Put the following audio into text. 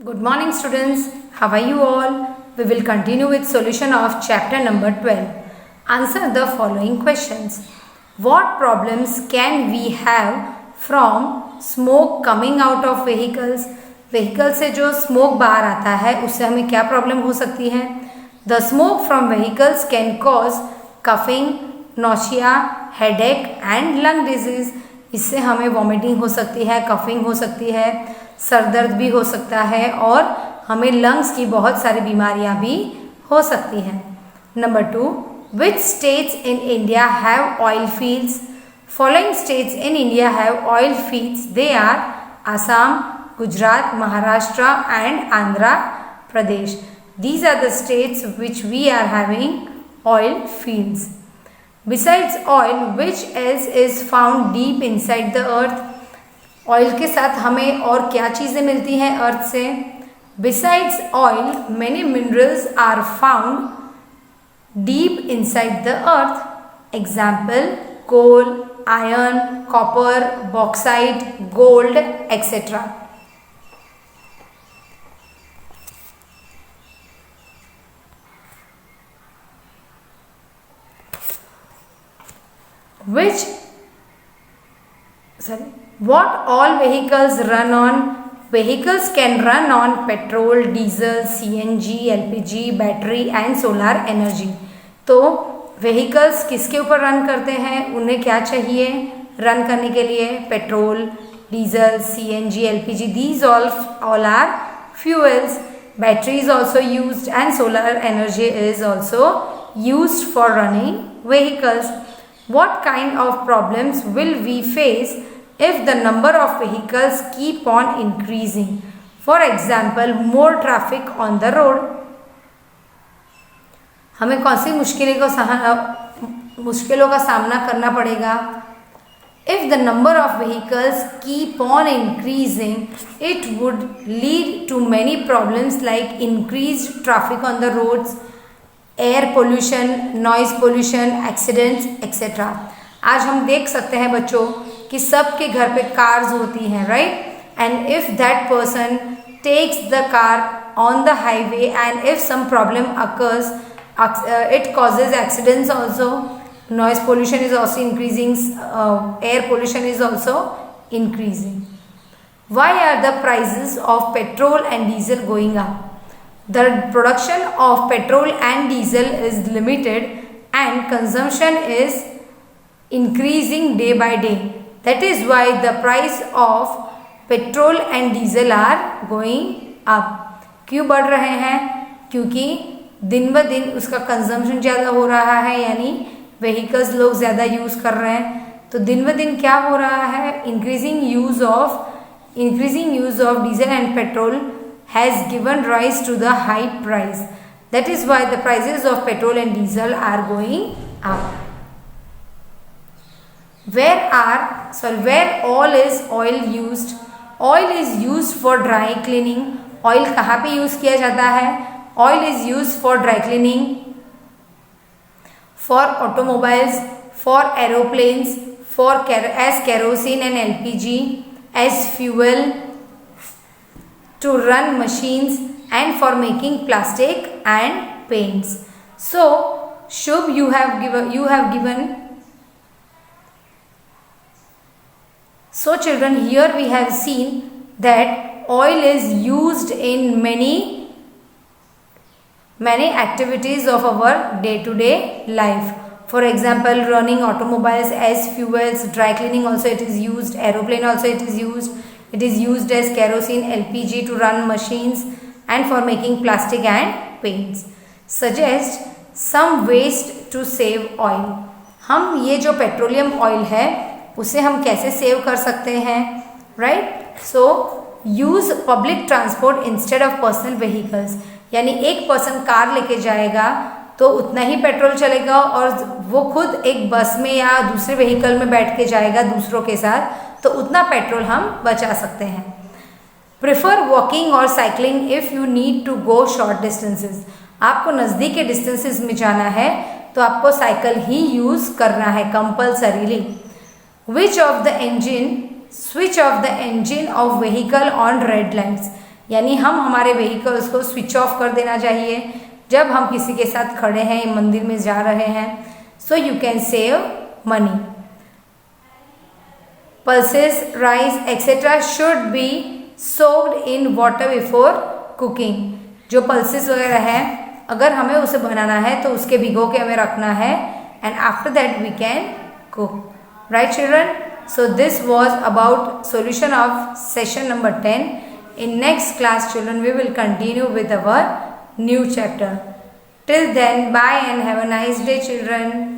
Good morning students, how are you all? We will continue with solution of chapter number 12. Answer the following questions. What problems can we have from smoke coming out of vehicles? Vehicle से जो smoke बाहर आता है उससे हमें क्या problem हो सकती है? The smoke from vehicles can cause coughing, nausea, headache and lung disease. इससे हमें vomiting हो सकती है, coughing हो सकती है, सर दर्द भी हो सकता है और हमें लंग्स की बहुत सारी बीमारियां भी हो सकती हैं। Number 2, which states in India have oil fields? Following states in India have oil fields, they are Assam, Gujarat, Maharashtra and Andhra Pradesh. These are the states which we are having oil fields. Besides oil, which else is found deep inside the earth? Oil के साथ हमें और क्या चीज़ें मिलती हैं earth से? Besides oil many minerals are found deep inside the earth. Example coal, iron, copper, bauxite, gold etcetera. What all vehicles run on? Vehicles can run on petrol, diesel, CNG, LPG, battery and solar energy. तो vehicles किसके ऊपर run करते हैं? उन्हें क्या चाहिए run करने के लिए? Petrol, diesel, CNG, LPG, these all are fuels. Battery is also used and solar energy is also used for running vehicles. What kind of problems will we face if the number of vehicles keep on increasing? For example, more traffic on the road. हमें कौन सी मुश्किलों का सामना करना पड़ेगा? If the number of vehicles keep on increasing, it would lead to many problems like increased traffic on the roads, air pollution, noise pollution, accidents, etc. आज हम देख सकते हैं बच्चों कि सबके घर पे कार्स होती हैं, right? And if that person takes the car on the highway and if some problem occurs, it causes accidents also, noise pollution is also increasing, air pollution is also increasing. Why are the prices of petrol and diesel going up? The production of petrol and diesel is limited and consumption is increasing day by day. That is why the price of petrol and diesel are going up. क्यों बढ़ रहे हैं? क्योंकि दिन ब दिन उसका consumption ज़्यादा हो रहा है, यानी व्हीकल्स लोग ज़्यादा यूज़ कर रहे हैं. तो दिन ब दिन क्या हो रहा है? increasing use of diesel and petrol has given rise to the high price. That is why the prices of petrol and diesel are going up. Where all is oil used? Oil is used for dry cleaning. Oil कहाँ पे use किया जाता है? Oil is used for dry cleaning, for automobiles, for aeroplanes, as kerosene and LPG, as fuel, to run machines and for making plastic and paints. So Shubh, you have given. So children, here we have seen that oil is used in many activities of our day-to-day life. For example, running automobiles as fuels, dry cleaning also it is used, aeroplane also it is used. It is used as kerosene, LPG to run machines and for making plastic and paints. Suggest some ways to save oil. हम ये जो petroleum oil है उसे हम कैसे save कर सकते हैं, right? So use public transport instead of personal vehicles. यानी एक पर्सन कार लेके जाएगा तो उतना ही पेट्रोल चलेगा और वो खुद एक बस में या दूसरे व्हीकल में बैठ के जाएगा दूसरों के साथ, तो उतना पेट्रोल हम बचा सकते हैं. प्रिफर वॉकिंग और cycling if you need to go short distances. आपको नज़दीक के डिस्टेंसेस में जाना है तो आपको साइकिल ही यूज़ करना है compulsorily. Switch off the engine of vehicle on red lights. यानी हम हमारे व्हीकल्स को स्विच ऑफ कर देना चाहिए जब हम किसी के साथ खड़े हैं, मंदिर में जा रहे हैं. So you can save money. Pulses, rice etcetera should be soaked in water before cooking. जो पल्सेस वगैरह है, अगर हमें उसे बनाना है तो उसके भिगो के हमें रखना है, and after that we can cook. Right children? So this was about solution of session number 10. In next class children we will continue with our new chapter. Till then, bye and have a nice day children.